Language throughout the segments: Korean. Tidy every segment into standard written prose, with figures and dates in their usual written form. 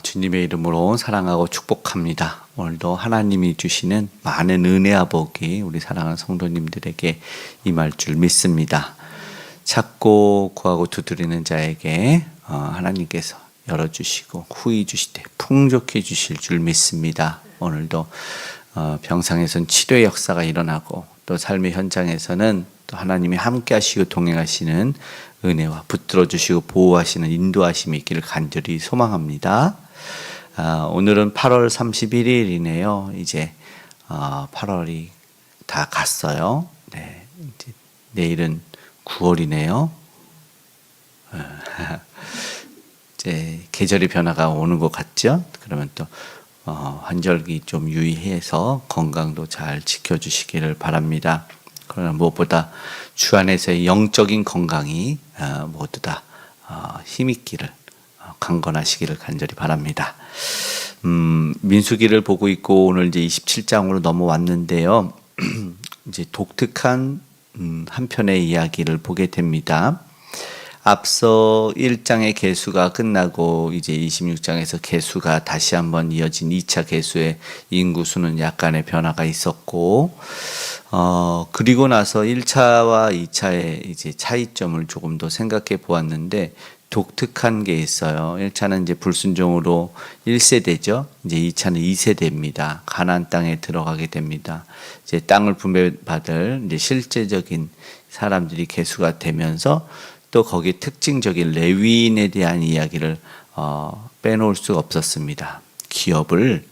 주님의 이름으로 사랑하고 축복합니다. 오늘도 하나님이 주시는 많은 은혜와 복이 우리 사랑하는 성도님들에게 임할 줄 믿습니다. 찾고 구하고 두드리는 자에게 하나님께서 열어주시고 후히 주시되 풍족히 주실 줄 믿습니다. 오늘도 병상에선 치료의 역사가 일어나고 또 삶의 현장에서는 또 하나님이 함께 하시고 동행하시는 은혜와 붙들어 주시고 보호하시는 인도하심이 있기를 간절히 소망합니다. 오늘은 8월 31일이네요. 이제 8월이 다 갔어요. 네, 이제 내일은 9월이네요. 이제 계절의 변화가 오는 것 같죠? 그러면 또 환절기 좀 유의해서 건강도 잘 지켜주시기를 바랍니다. 그러나 무엇보다 주 안에서의 영적인 건강이 모두 다 힘있기를 강건하시기를 간절히 바랍니다. 민수기를 보고 있고 오늘 이제 27장으로 넘어왔는데요. 이제 독특한 한 편의 이야기를 보게 됩니다. 앞서 1장의 계수가 끝나고 이제 26장에서 계수가 다시 한번 이어진 2차 계수의 인구수는 약간의 변화가 있었고, 그리고 나서 1차와 2차의 이제 차이점을 조금 더 생각해 보았는데, 독특한 게 있어요. 1차는 이제 불순종으로 1세대죠. 이제 2차는 2세대입니다. 가나안 땅에 들어가게 됩니다. 이제 땅을 분배받을 이제 실제적인 사람들이 계수가 되면서 또 거기 특징적인 레위인에 대한 이야기를 빼놓을 수가 없었습니다. 기업을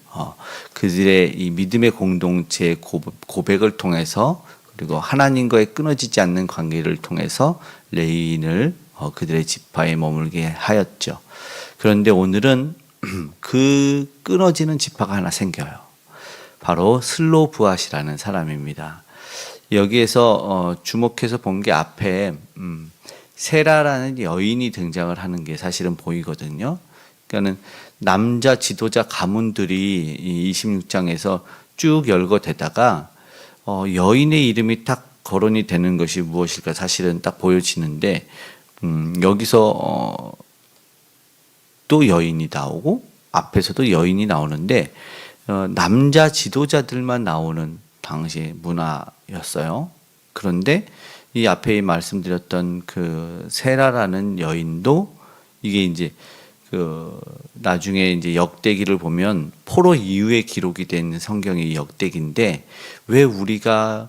그들의 이 믿음의 공동체의 고백을 통해서 그리고 하나님과의 끊어지지 않는 관계를 통해서 레위인을 그들의 지파에 머물게 하였죠. 그런데 오늘은 그 끊어지는 지파가 하나 생겨요. 바로 슬로브앗이라는 사람입니다. 여기에서 주목해서 본 게 앞에 세라라는 여인이 등장을 하는 게 사실은 보이거든요. 그러니까는 남자 지도자 가문들이 이 26장에서 쭉 열거되다가 여인의 이름이 딱 거론이 되는 것이 무엇일까 사실은 딱 보여지는데 여기서 또 여인이 나오고 앞에서도 여인이 나오는데 남자 지도자들만 나오는 당시의 문화였어요. 그런데 이 앞에 말씀드렸던 그 세라라는 여인도 이게 이제 그 나중에 이제 역대기를 보면 포로 이후에 기록이 된 성경의 역대기인데 왜 우리가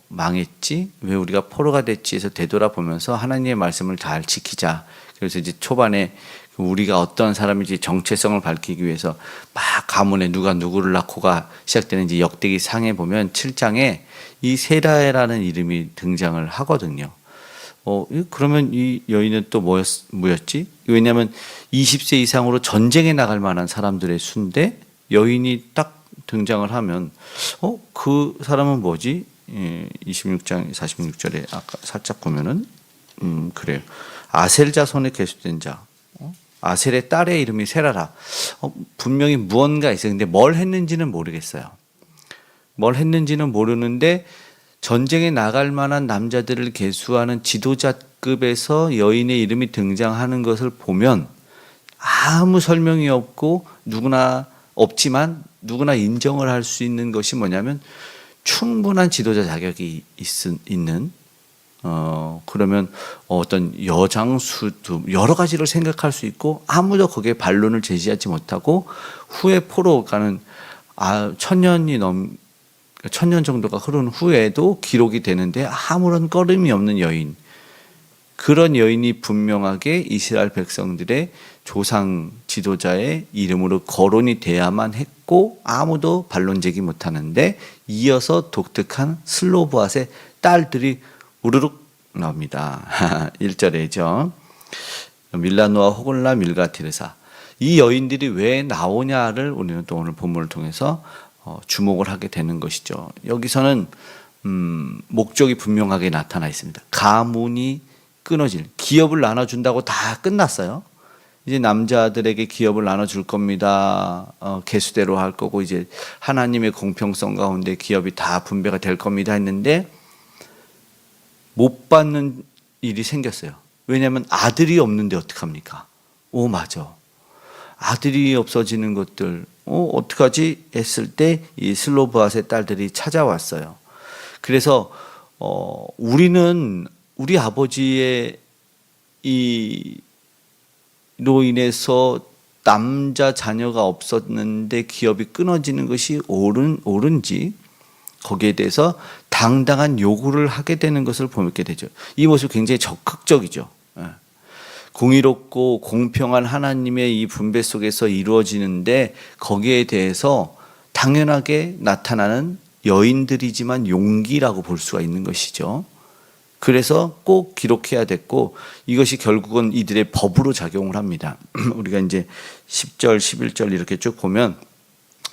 망했지? 왜 우리가 포로가 됐지? 해서 되돌아보면서 하나님의 말씀을 잘 지키자. 그래서 이제 초반에 우리가 어떤 사람인지 정체성을 밝히기 위해서 막 가문에 누가 누구를 낳고가 시작되는 이제 역대기 상에 보면 7장에 이 세라라는 이름이 등장을 하거든요. 그러면 이 여인은 또 뭐였지? 왜냐하면 20세 이상으로 전쟁에 나갈 만한 사람들의 수인데 여인이 딱 등장을 하면 그 사람은 뭐지? 26장 46절에 아까 살짝 보면은 그래요. 아셀 자손에 계수된 자. 아셀의 딸의 이름이 세라라. 분명히 무언가 있어요. 근데 뭘 했는지는 모르겠어요. 뭘 했는지는 모르는데 전쟁에 나갈 만한 남자들을 계수하는 지도자급에서 여인의 이름이 등장하는 것을 보면 아무 설명이 없고 누구나 없지만 누구나 인정을 할 수 있는 것이 뭐냐면 충분한 지도자 자격이 있는 그러면 어떤 여장수도 여러 가지를 생각할 수 있고 아무도 거기에 반론을 제시하지 못하고 후에 포로 가는 천년 정도가 흐른 후에도 기록이 되는데 아무런 꺼림이 없는 여인, 그런 여인이 분명하게 이스라엘 백성들의 조상 지도자의 이름으로 거론이 돼야만 했고 아무도 반론 제기 못하는데 이어서 독특한 슬로브앗의 딸들이 우르륵 나옵니다. 1절에죠. 밀라노아 호글라 밀가 디르사. 이 여인들이 왜 나오냐를 우리는 또 오늘 본문을 통해서 주목을 하게 되는 것이죠. 여기서는 목적이 분명하게 나타나 있습니다. 가문이 끊어질, 기업을 나눠준다고 다 끝났어요. 이제 남자들에게 기업을 나눠줄 겁니다. 계수대로 할 거고 이제 하나님의 공평성 가운데 기업이 다 분배가 될 겁니다 했는데 못 받는 일이 생겼어요. 왜냐하면 아들이 없는데 어떡합니까? 오, 맞아. 아들이 없어지는 것들, 어떡하지 했을 때 이 슬로브앗의 딸들이 찾아왔어요. 그래서 우리는 우리 아버지의 이로 인해서 남자 자녀가 없었는데 기업이 끊어지는 것이 옳은지 거기에 대해서 당당한 요구를 하게 되는 것을 보게 되죠. 이 모습이 굉장히 적극적이죠. 공의롭고 공평한 하나님의 이 분배 속에서 이루어지는데 거기에 대해서 당연하게 나타나는 여인들이지만 용기라고 볼 수가 있는 것이죠. 그래서 꼭 기록해야 됐고 이것이 결국은 이들의 법으로 작용을 합니다. 우리가 이제 10절, 11절 이렇게 쭉 보면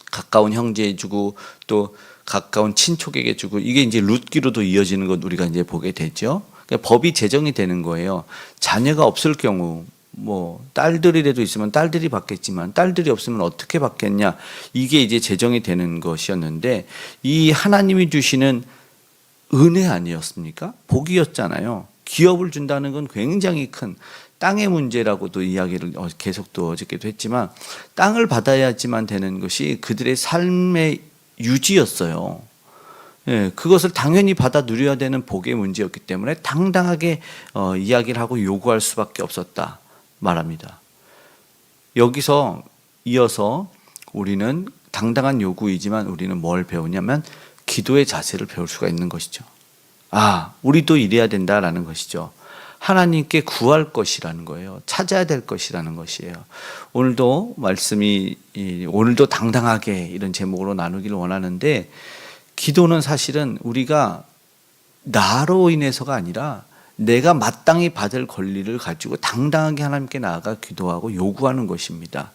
가까운 형제에 주고 또 가까운 친족에게 주고 이게 이제 룻기로도 이어지는 것 우리가 이제 보게 되죠. 그러니까 법이 제정이 되는 거예요. 자녀가 없을 경우 뭐 딸들이라도 있으면 딸들이 받겠지만 딸들이 없으면 어떻게 받겠냐 이게 이제 제정이 되는 것이었는데 이 하나님이 주시는 은혜 아니었습니까? 복이었잖아요. 기업을 준다는 건 굉장히 큰 땅의 문제라고도 이야기를 계속 또 어저께도 했지만 땅을 받아야지만 되는 것이 그들의 삶의 유지였어요. 예, 그것을 당연히 받아 누려야 되는 복의 문제였기 때문에 당당하게 이야기를 하고 요구할 수밖에 없었다 말합니다. 여기서 이어서 우리는 당당한 요구이지만 우리는 뭘 배우냐면 기도의 자세를 배울 수가 있는 것이죠. 우리도 이래야 된다라는 것이죠. 하나님께 구할 것이라는 거예요. 찾아야 될 것이라는 것이에요. 오늘도 말씀이 오늘도 당당하게 이런 제목으로 나누기를 원하는데 기도는 사실은 우리가 나로 인해서가 아니라 내가 마땅히 받을 권리를 가지고 당당하게 하나님께 나아가 기도하고 요구하는 것입니다.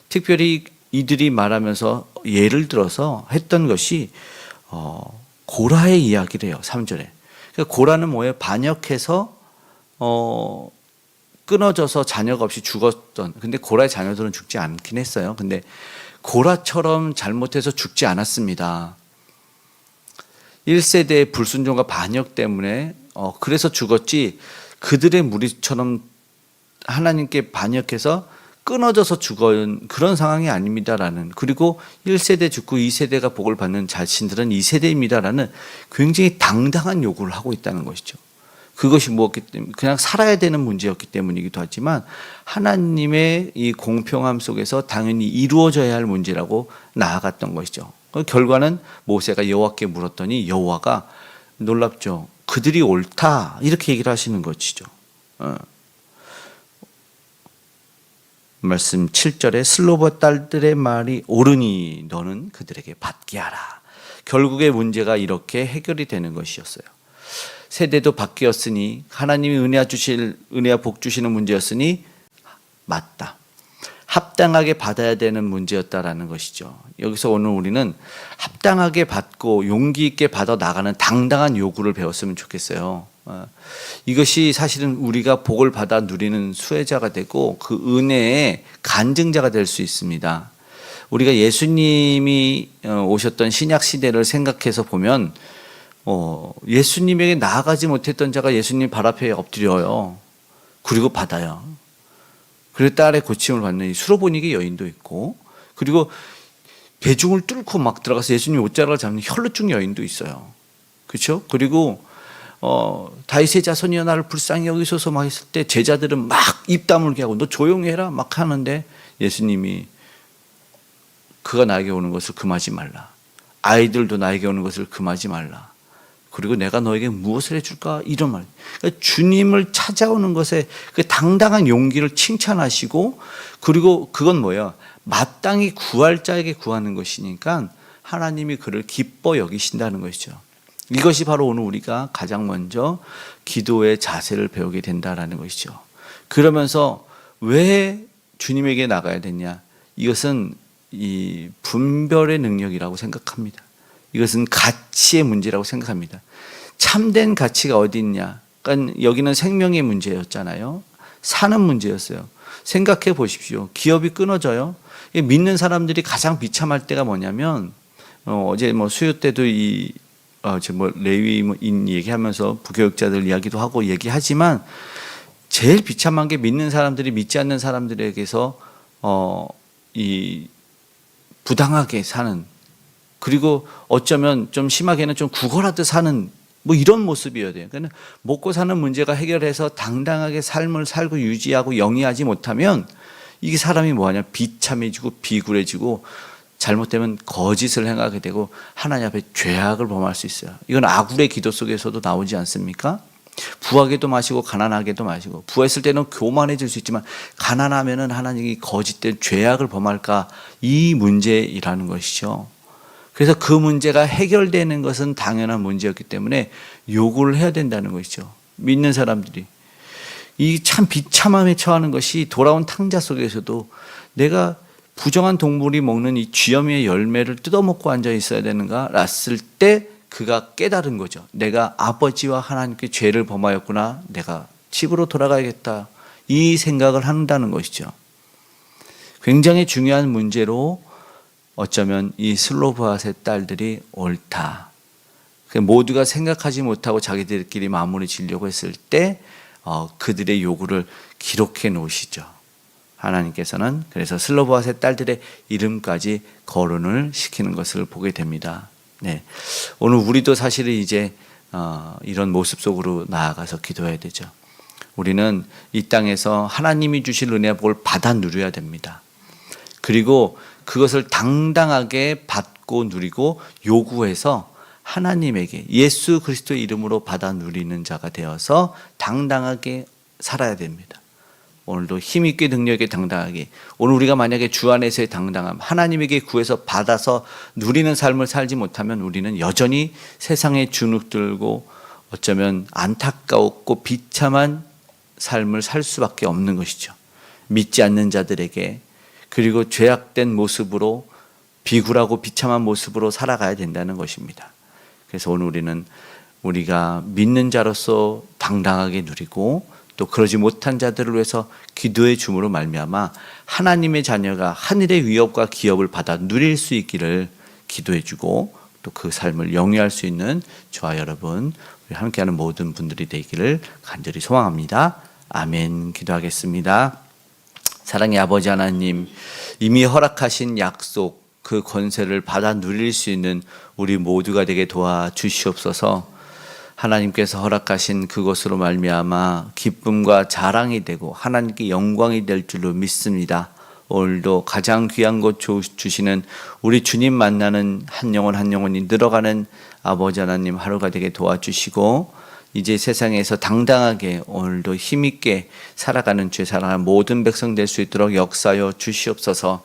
특별히 이들이 말하면서 예를 들어서 했던 것이 고라의 이야기를 해요. 3절에. 그러니까 고라는 뭐예요? 반역해서 끊어져서 자녀가 없이 죽었던. 근데 고라의 자녀들은 죽지 않긴 했어요. 근데 고라처럼 잘못해서 죽지 않았습니다. 1세대의 불순종과 반역 때문에 그래서 죽었지 그들의 무리처럼 하나님께 반역해서 끊어져서 죽은 그런 상황이 아닙니다라는, 그리고 1세대 죽고 2세대가 복을 받는 자신들은 2세대입니다라는 굉장히 당당한 요구를 하고 있다는 것이죠. 그것이 무엇이기 때문에 그냥 살아야 되는 문제였기 때문이기도 하지만 하나님의 이 공평함 속에서 당연히 이루어져야 할 문제라고 나아갔던 것이죠. 그 결과는 모세가 여호와께 물었더니 여호와가 놀랍죠. 그들이 옳다 이렇게 얘기를 하시는 것이죠. 말씀 7절에 슬로브 딸들의 말이 옳으니 너는 그들에게 받게 하라. 결국의 문제가 이렇게 해결이 되는 것이었어요. 세대도 바뀌었으니 하나님이 은혜와 복 주시는 문제였으니 맞다. 합당하게 받아야 되는 문제였다라는 것이죠. 여기서 오늘 우리는 합당하게 받고 용기 있게 받아 나가는 당당한 요구를 배웠으면 좋겠어요. 이것이 사실은 우리가 복을 받아 누리는 수혜자가 되고 그 은혜의 간증자가 될 수 있습니다. 우리가 예수님이 오셨던 신약 시대를 생각해서 보면 예수님에게 나아가지 못했던 자가 예수님 발 앞에 엎드려요. 그리고 받아요. 그리고 딸의 고침을 받는 이 수로보니게 여인도 있고, 그리고 대중을 뚫고 막 들어가서 예수님 옷자락을 잡는 혈루증 여인도 있어요. 그렇죠? 그리고 다윗의 자손이여 나를 불쌍히 여기소서 막 했을 때 제자들은 막 입 다물게 하고 너 조용히 해라 막 하는데 예수님이 그가 나에게 오는 것을 금하지 말라. 아이들도 나에게 오는 것을 금하지 말라. 그리고 내가 너에게 무엇을 해줄까? 이런 말. 그러니까 주님을 찾아오는 것에 그 당당한 용기를 칭찬하시고, 그리고 그건 뭐예요? 마땅히 구할 자에게 구하는 것이니까 하나님이 그를 기뻐 여기신다는 것이죠. 이것이 바로 오늘 우리가 가장 먼저 기도의 자세를 배우게 된다라는 것이죠. 그러면서 왜 주님에게 나가야 되냐? 이것은 이 분별의 능력이라고 생각합니다. 이것은 가치의 문제라고 생각합니다. 참된 가치가 어디 있냐? 그러니까 여기는 생명의 문제였잖아요. 사는 문제였어요. 생각해 보십시오. 기업이 끊어져요. 믿는 사람들이 가장 비참할 때가 뭐냐면 어제 수요 때도 레위인 얘기하면서 부교육자들 이야기도 하고 얘기하지만 제일 비참한 게 믿는 사람들이 믿지 않는 사람들에게서 이 부당하게 사는, 그리고 어쩌면 좀 심하게는 좀 구걸하듯 사는 뭐 이런 모습이어야 돼요. 그러니까 먹고 사는 문제가 해결해서 당당하게 삶을 살고 유지하고 영위하지 못하면 이게 사람이 뭐하냐, 비참해지고 비굴해지고 잘못되면 거짓을 행하게 되고 하나님 앞에 죄악을 범할 수 있어요. 이건 아굴의 기도 속에서도 나오지 않습니까? 부하게도 마시고 가난하게도 마시고, 부했을 때는 교만해질 수 있지만 가난하면은 하나님이 거짓된 죄악을 범할까, 이 문제이라는 것이죠. 그래서 그 문제가 해결되는 것은 당연한 문제였기 때문에 요구를 해야 된다는 것이죠. 믿는 사람들이 이 참 비참함에 처하는 것이 돌아온 탕자 속에서도 내가 부정한 동물이 먹는 이 쥐어미의 열매를 뜯어먹고 앉아 있어야 되는가 랐을 때 그가 깨달은 거죠. 내가 아버지와 하나님께 죄를 범하였구나, 내가 집으로 돌아가야겠다, 이 생각을 한다는 것이죠. 굉장히 중요한 문제로 어쩌면 이 슬로브핫의 딸들이 옳다, 모두가 생각하지 못하고 자기들끼리 마무리 지려고 했을 때 그들의 요구를 기록해 놓으시죠. 하나님께서는 그래서 슬로브핫의 딸들의 이름까지 거론을 시키는 것을 보게 됩니다. 네, 오늘 우리도 사실은 이제 이런 모습 속으로 나아가서 기도해야 되죠. 우리는 이 땅에서 하나님이 주실 은혜 복을 받아 누려야 됩니다. 그리고 그것을 당당하게 받고 누리고 요구해서 하나님에게 예수 그리스도의 이름으로 받아 누리는 자가 되어서 당당하게 살아야 됩니다. 오늘도 힘있게 능력있게 당당하게, 오늘 우리가 만약에 주 안에서의 당당함, 하나님에게 구해서 받아서 누리는 삶을 살지 못하면 우리는 여전히 세상에 주눅들고 어쩌면 안타까웠고 비참한 삶을 살 수밖에 없는 것이죠. 믿지 않는 자들에게, 그리고 죄악된 모습으로 비굴하고 비참한 모습으로 살아가야 된다는 것입니다. 그래서 오늘 우리는 우리가 믿는 자로서 당당하게 누리고 또 그러지 못한 자들을 위해서 기도의 줌으로 말미암아 하나님의 자녀가 하늘의 위협과 기업을 받아 누릴 수 있기를 기도해주고 또 그 삶을 영위할 수 있는 저와 여러분, 우리 함께하는 모든 분들이 되기를 간절히 소망합니다. 아멘. 기도하겠습니다. 사랑의 아버지 하나님, 이미 허락하신 약속, 그 권세를 받아 누릴 수 있는 우리 모두가 되게 도와주시옵소서. 하나님께서 허락하신 그것으로 말미암아 기쁨과 자랑이 되고 하나님께 영광이 될 줄로 믿습니다. 오늘도 가장 귀한 것 주시는 우리 주님 만나는 한 영혼 한 영혼이 늘어가는 아버지 하나님 하루가 되게 도와주시고, 이제 세상에서 당당하게 오늘도 힘있게 살아가는 죄 사랑하는 모든 백성 될 수 있도록 역사하여 주시옵소서.